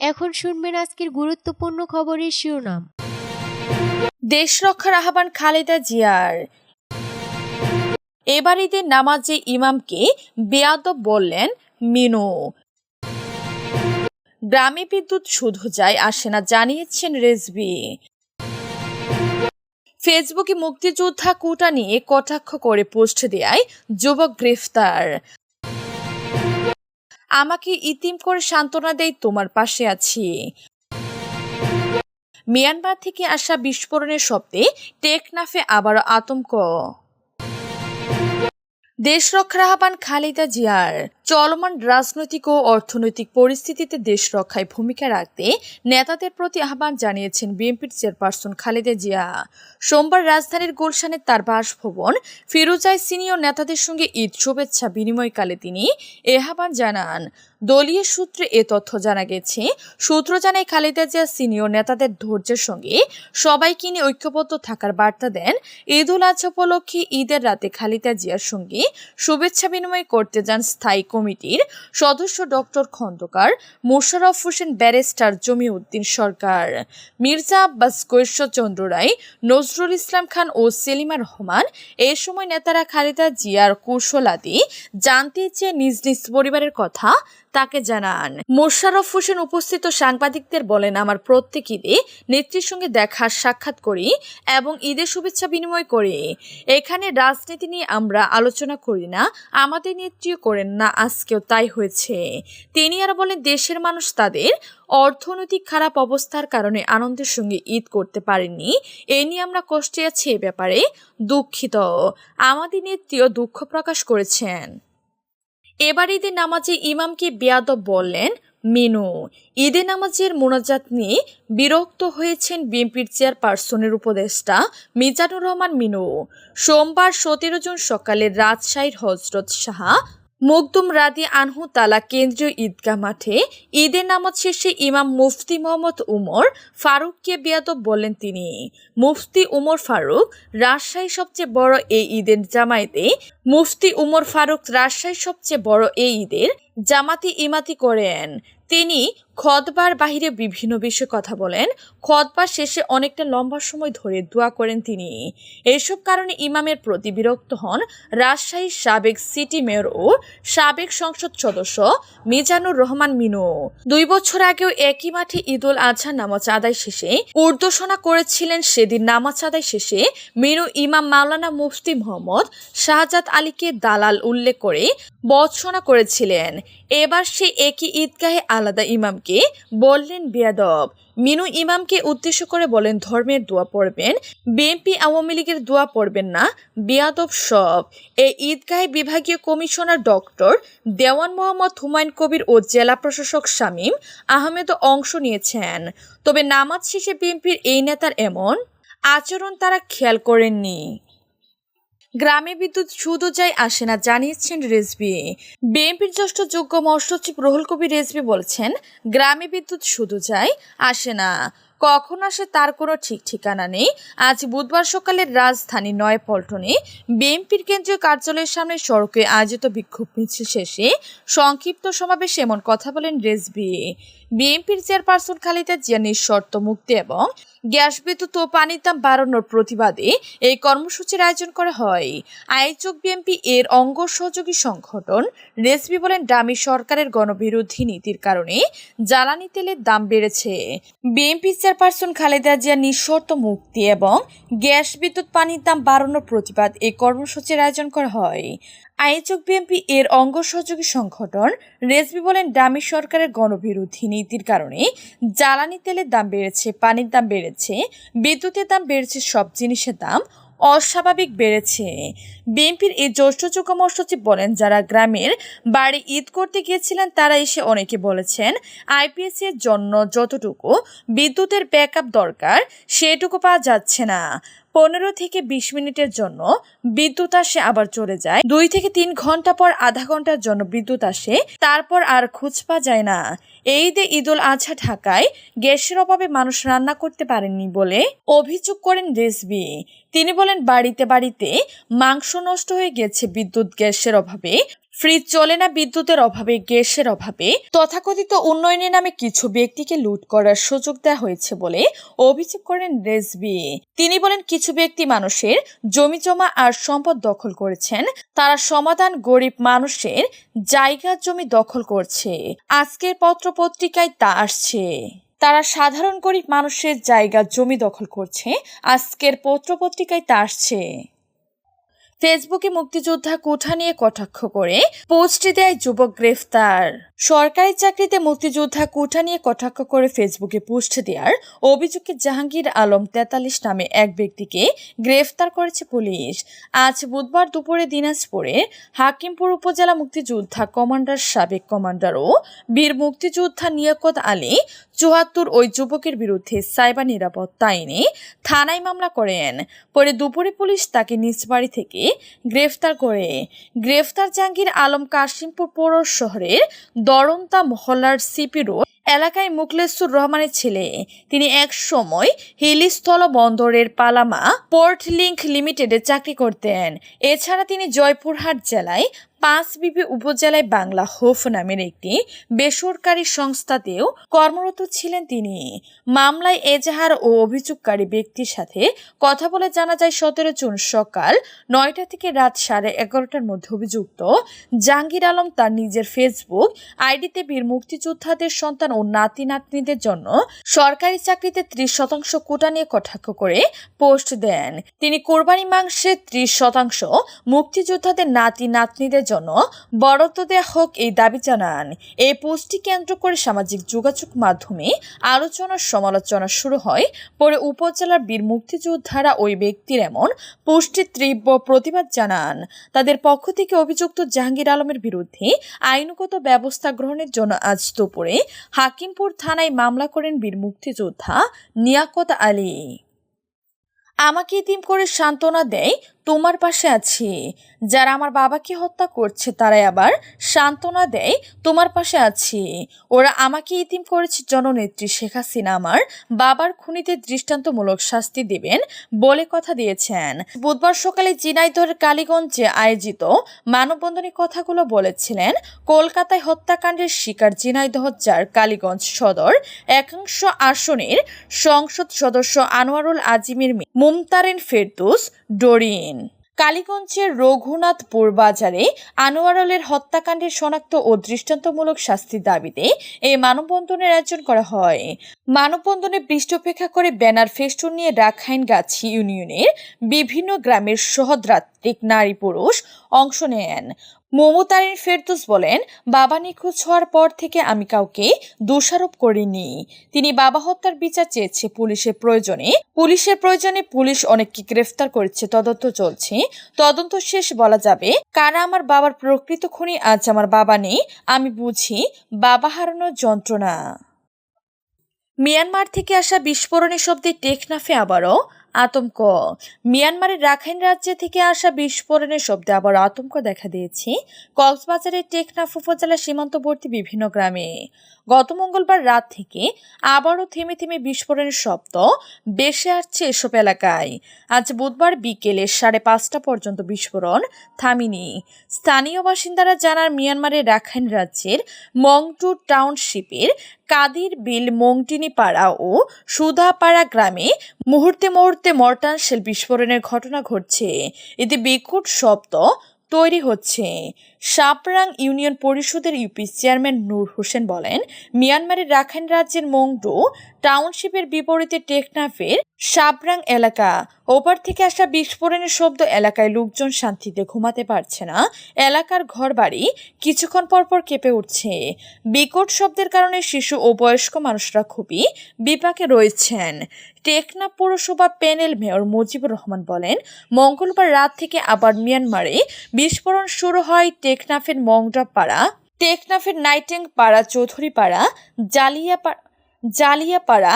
এখন শুনবেন আজকের গুরুত্বপূর্ণ খবরের শিরোনাম। দেশ রক্ষার আহ্বান খালেদা জিয়ার। এবার ঈদের নামাজে ইমামকে বেয়াদব বললেন মিনু। গ্রামে বিদ্যুৎ শুধু যায় আসে না জানিয়েছেন রেজভী। ফেসবুকে মুক্তিযোদ্ধা কোটা নিয়ে কটাক্ষ করে পোস্ট দেয় যুবক গ্রেফতার। আমাকে ইতিম করে সান্ত্বনা দেয় তোমার পাশে আছি। মিয়ানমার থেকে আসা বিস্ফোরণের শব্দে টেকনাফে আবারও আতঙ্ক। দেশ রক্ষার আহ্বান খালেদা জিয়ার। চলমান রাজনৈতিক ও অর্থনৈতিক পরিস্থিতিতে দেশ রক্ষায় ভূমিকা রাখতে নেতাদের প্রতি আহ্বান জানিয়েছেন বিএনপির চেয়ারপারসন খালেদা জিয়া। সোমবার রাজধানীর গুলশানে তার বাসভবন ফিরোজায় সিনিয়র নেতাদের সঙ্গে ঈদ শুভেচ্ছা বিনিময়কালে তিনি এ আহ্বান জানান। দলীয় সূত্রে এ তথ্য জানা গেছে। সূত্র জানায় খালেদা জিয়া সিনিয়র নেতাদের ধৈর্যের সঙ্গে সবাইকে নিয়ে ঐক্যবদ্ধ থাকার বার্তা দেন। ঈদ উল আজহা উপলক্ষে ঈদের রাতে খালেদা জিয়ার সঙ্গে শুভেচ্ছা বিনিময় করতে যান স্থায়ী কমিটির সদস্য ডক্টর খন্দকার মোশাররফ হোসেন, ব্যারিস্টার জমিউদ্দিন সরকার, মির্জা আব্বাস, কৈশ্বরচন্দ্র রায়, নজরুল ইসলাম খান ও সেলিমা রহমান। এ সময় নেতারা খালেদা জিয়ার কৌশলাদি জানতে চেয়ে নিজ নিজ পরিবারের কথা তাকে জানান। মোশাররফ হোসেন উপস্থিত সাংবাদিকদের বলেন, আমার প্রত্যেক ঈদে নেত্রীর সঙ্গে দেখা সাক্ষাৎ করি এবং ঈদের শুভেচ্ছা বিনিময় করি। এখানে রাজনীতি নিয়ে আমরা আলোচনা করি না, আমাদের নেত্রীও করেন না, আজকেও তাই হয়েছে। তিনি আরো বলেন, দেশের মানুষ তাদের অর্থনৈতিক খারাপ অবস্থার কারণে আনন্দের সঙ্গে ঈদ করতে পারেননি। এ নিয়ে আমরা কষ্টে আছি, এ ব্যাপারে দুঃখিত। আমাদের নেত্রীও দুঃখ প্রকাশ করেছেন। এবার ঈদের নামাজে ইমামকে বেয়াদব বললেন মিনু। ঈদের নামাজের মোনাজাত নিয়ে বিরক্ত হয়েছেন বিএনপির চেয়ারপারসনের উপদেষ্টা মিজানুর রহমান মিনু। সোমবার 17 জুন সকালে রাজশাহীর হযরত শাহ মখদুম রাদি আনহু তালা কেন্দ্রীয় ঈদগাহ মাঠে ঈদের নামাজ শেষে ইমাম মুফতি মোহাম্মদ উমর ফারুককে বেয়াদব বললেন তিনি। মুফতি উমর ফারুক রাজশাহীর সবচেয়ে বড় এই ঈদের জামায়াতে জামাতি ইমাতি করেন। তিনি খতবার বাহিরে বিভিন্ন বিষয়ে কথা বলেন। খতবার শেষে অনেকটা লম্বা সময় ধরে দোয়া করেন তিনি। এসব কারণে ইমামের প্রতি বিরক্ত হন রাজশাহীর সাবেক সিটি মেয়র ও সাবেক সংসদ সদস্য মিজানুর রহমান মিনু। 2 বছর আগেও একই মাঠে ঈদ উল আজহা নামাজ আদায় শেষে উর্দুশোনা করেছিলেন। সেদিন নামাজ আদায় শেষে মিনু ইমাম মাওলানা মুফতি মোহাম্মদ শাহজাদ আলীকে দালাল উল্লেখ করে বৎসনা করেছিলেন। এবার সে একই ঈদগাহে আলাদা ইমামকে বললেন বেয়াদব। মিনু ইমামকে উদ্দেশ্য করে বলেন, ধর্মের দোয়া পড়বেন, বিএনপি আওয়ামী লীগের দোয়া পড়বেন না, বেয়াদব সব। এই ঈদগাহে বিভাগীয় কমিশনার ডক্টর দেওয়ান মোহাম্মদ হুমায়ুন কবির ও জেলা প্রশাসক শামীম আহমেদও অংশ নিয়েছেন। তবে নামাজ শেষে বিএনপির এই নেতার এমন আচরণ তারা খেয়াল করেননি। গ্রামে বিদ্যুৎ শুধু যায় আসে না জানিয়েছেন রেজভী। বিএনপির জ্যেষ্ঠ যুগ্ম মহাসচিব রুহুল কবির রেজভী বলেছেন, গ্রামে বিদ্যুৎ শুধু যায় আসে না, কখন আসে তার কোনো ঠিক ঠিকানা নেই। আজ বুধবার সকালে রাজধানী নয়াপল্টনে বিএনপির কেন্দ্রীয় কার্যালয়ের সামনে সড়কে আয়োজিত বিক্ষোভ মিছিল শেষে সংক্ষিপ্ত সমাবেশে এমন কথা বলেন রেজভী। বিএনপির চেয়ারপারসন খালেদা জিয়া নিঃশর্ত মুক্তি এবং গ্যাস, বিদ্যুৎ ও পানির দাম বাড়ানোর প্রতিবাদে এই কর্মসূচির আয়োজন করা হয়। আয়োজক বিএনপি এর অঙ্গ সহযোগী সংগঠন। রেজভী বলেন, ডামি সরকারের গণবিরোধী নীতির কারণে জ্বালানি তেলের দাম বেড়েছে। বিএনপি চেয়ারপারসন খালেদা জিয়া নিঃশর্ত মুক্তি এবং গ্যাস, বিদ্যুৎ, পানির দাম বাড়ানোর প্রতিবাদ এই কর্মসূচির আয়োজন করা হয়। আয়োজক বিএনপি এর অঙ্গ সহযোগী সংগঠন। রেজভী বলেন, ডামি সরকারের গণবিরোধী নীতির কারণে জ্বালানি তেলের দাম বেড়েছে, পানির দাম বেড়েছে, বিদ্যুতের দাম বেড়েছে, সব জিনিসের দাম অস্বাভাবিক বেড়েছে। বিএনপির এই জ্যেষ্ঠ যুগ্ম মহাসচিব বলেন, যারা গ্রামের বাড়ি ঈদ করতে গিয়েছিলেন তারা এসে অনেকে বলেছেন আইপিএস এর জন্য যতটুকু বিদ্যুতের ব্যাকআপ দরকার সেটুকু পাওয়া যাচ্ছে না। 15 থেকে 20 মিনিটের জন্য বিদ্যুৎ আসে, আবার চলে যায়। 2 থেকে 3 ঘন্টা পর আধা ঘন্টার জন্য বিদ্যুৎ আসে, তারপর আর খোঁজ পাওয়া যায় না। এই ঈদে ঈদ উল আজহা ঢাকায় গ্যাসের অভাবে মানুষ রান্না করতে পারেননি বলে অভিযোগ করেন রেজভী। তিনি বলেন, বাড়িতে বাড়িতে মাংস নষ্ট হয়ে গেছে বিদ্যুৎ গ্যাসের অভাবে। ফ্রিজ চলে না, বিদ্যুতের অভাবে, গ্যাসের অভাবে তথাকথিত উন্নয়নের নামে কিছু ব্যক্তিকে লুট করার সুযোগ দেওয়া হয়েছে বলে অভিযোগ করেন রেজভী। তিনি বলেন, কিছু ব্যক্তি মানুষের জমি জমা আর সম্পদ দখল করেছেন। তারা সমাধান গরিব মানুষের জায়গা জমি দখল করছে। আজকের পত্রপত্রিকায় তা আসছে। তারা সাধারণ গরিব মানুষের জায়গা জমি দখল করছে। আজকের পত্রপত্রিকায় তা আসছে। ফেসবুকে মুক্তিযোদ্ধা কোঠা নিয়ে কটাক্ষ করে পোস্ট দেয় যুবক গ্রেফতার। সরকারি চাকরিতে মুক্তিযোদ্ধা কোঠা নিয়ে কটাক্ষ করে ফেসবুকে পোস্ট দেওয়ার অভিযোগে জাহাঙ্গীর আলম 43 নামে এক ব্যক্তিকে গ্রেফতার করেছে পুলিশ। আজ বুধবার দুপুরে দিনাজপুরের হাকিমপুর উপজেলা মুক্তিযোদ্ধা কমান্ডার সাবেক কমান্ডার ও বীর মুক্তিযোদ্ধা নিয়াকত আলী 74 ওই যুবকের বিরুদ্ধে সাইবার নিরাপত্তা আইনে থানায় মামলা করেন। পরে দুপুরে পুলিশ তাকে নিজ বাড়ি থেকে গ্রেফতার করে। গ্রেফতার জাহাঙ্গীর আলম কাশিমপুর পৌর শহরের দরন্তা মহল্লার সিপি রোড এলাকায় মুখলেসুর রহমানের ছেলে। তিনি এক সময় হিলিস্থল বন্দরের পালামা পোর্ট লিংক লিমিটেডে চাকরি করতেন। এছাড়া তিনি জয়পুরহাট জেলায় পাঁচবিবি উপজেলায় বাংলা হোফ নামের একটি বেসরকারি সংস্থাতেও কর্মরত ছিলেন তিনি। মামলায় এজাহার ও অভিযোগকারী ব্যক্তির সাথে কথা বলে জানা যায় 17 জুন সকাল 9টা থেকে রাত 11:30টার মধ্যে অভিযুক্ত জাহাঙ্গীর আলম তার নিজের ফেসবুক আইডিতে বীর মুক্তিযোদ্ধাদের সন্তান ও নাতি নাতনিদের জন্য সরকারি চাকরিতে 30% কোটা নিয়ে কটাক্ষ করে পোস্ট দেন। তিনি কোরবানি মাংসে 30% মুক্তিযোদ্ধাদের নাতি নাতনিদের জন্য বরাদ্দ দেওয়া হোক এই দাবি জানান। এই পোস্টটি কেন্দ্র করে সামাজিক যোগাযোগ মাধ্যমে আলোচনা সমালোচনা শুরু হয়। পরে উপজেলার বীর মুক্তিযোদ্ধারা ওই ব্যক্তির এমন পোস্টের তীব্র প্রতিবাদ জানান। তাদের পক্ষ থেকে অভিযুক্ত জাহাঙ্গীর আলমের বিরুদ্ধে আইনগত ব্যবস্থা গ্রহণের জন্য আজ দুপুরে হাকিমপুর থানায় মামলা করেন বীর মুক্তিযোদ্ধা নিয়াকত আলী। আমাকে ইতিম করে সান্ত্বনা দেয়, তোমার পাশে আছি। যারা আমার বাবাকে হত্যা করছে তারাই আবার সান্ত্বনা দেয়, তোমার পাশে আছি। ওরা আমাকে ইতিম করেছে। জননেত্রী শেখ হাসিনা আমার বাবার খুনিদের দৃষ্টান্তমূলক শাস্তি দেবেন বলে কথা দিয়েছেন। বুধবার সকালে ঝিনাইদহের কালীগঞ্জে আয়োজিত মানববন্ধনে কথাগুলো বলেছিলেন কলকাতায় হত্যাকাণ্ডের শিকার ঝিনাইদহ 4 কালীগঞ্জ সদর একাংশ আসনের সংসদ সদস্য আনোয়ারুল আজিমের মেয়ে মুমতারিন ফেরদৌস ডোরিন। কালীগঞ্জের রঘুনাথপুর বাজারে আনোয়ারুলের হত্যাকাণ্ডের শনাক্ত ও দৃষ্টান্তমূলক শাস্তির দাবিতে এই মানববন্ধনের আয়োজন করা হয়। মানববন্ধনে বৃষ্টি উপেক্ষা করে ব্যানার ফেস্টুন নিয়ে রাখাইনগাছি ইউনিয়নের বিভিন্ন গ্রামের সহস্রাধিক নারী পুরুষ অংশ নেন। মুমতারিন ফেরদৌস বলেন, বাবা নিখোঁজ হওয়ার পর থেকে আমি কাউকে দোষারোপ করিনি। তিনি বাবা হত্যার বিচার চেয়েছে। পুলিশের প্রয়োজনে পুলিশ অনেককে গ্রেফতার করেছে। তদন্ত চলছে। তদন্ত শেষ বলা যাবে কারা আমার বাবার প্রকৃত খুনি। আজ আমার বাবা নেই, আমি বুঝি বাবা হারানোর যন্ত্রণা। মিয়ানমার থেকে আসা বিস্ফোরণের শব্দে টেকনাফে আবারও আতঙ্ক। মিয়ানমারের রাখাইন রাজ্য থেকে আসা বিস্ফোরণের শব্দে আবার আতঙ্ক দেখা দিয়েছে কক্সবাজারের টেকনাফ উপজেলা সীমান্তবর্তী বিভিন্ন গ্রামে। গত মঙ্গলবার রাত থেকে আবারও থেমে থেমে বিস্ফোরণের শব্দ বেশি আসছে এসব এলাকায়। আজ বুধবার বিকেলে 5:30 পর্যন্ত বিস্ফোরণ থামেনি। স্থানীয় বাসিন্দারা জানান, মিয়ানমারের রাখাইন রাজ্যের মংটু টাউনশিপের কাদির বিল মংটিনি পাড়া ও সুধাপাড়া গ্রামে মুহূর্তে মুহূর্তে মর্টার শেল বিস্ফোরণের ঘটনা ঘটছে। এতে বিকট শব্দ তৈরি হচ্ছে। সাপরাং ইউনিয়ন পরিষদের ইউপি চেয়ারম্যান নূর হোসেন বলেন, মিয়ানমারের রাখাইন রাজ্যের মংডু টাউনশিপের বিপরীতে টেকনাফের সাপরাং এলাকা। ওপার থেকে আসা বিস্ফোরণের শব্দ এলাকায় লোকজন শান্তিতে ঘুমাতে পারছে না। এলাকার ঘরবাড়ি কিছুক্ষণ পরপর কেঁপে উঠছে। বিকট শব্দের কারণে শিশু ও বয়স্ক মানুষরা খুবই বিপাকে রয়েছেন। টেকনাফ পৌরসভা প্যানেল মেয়র মুজিবুর রহমান বলেন, মঙ্গলবার রাত থেকে আবার মিয়ানমারে বিস্ফোরণ শুরু হয়। টেকনাফের মংডাপাড়া, টেকনাফের নাইটেং পাড়া, চৌধুরীপাড়া, জালিয়াপাড়া,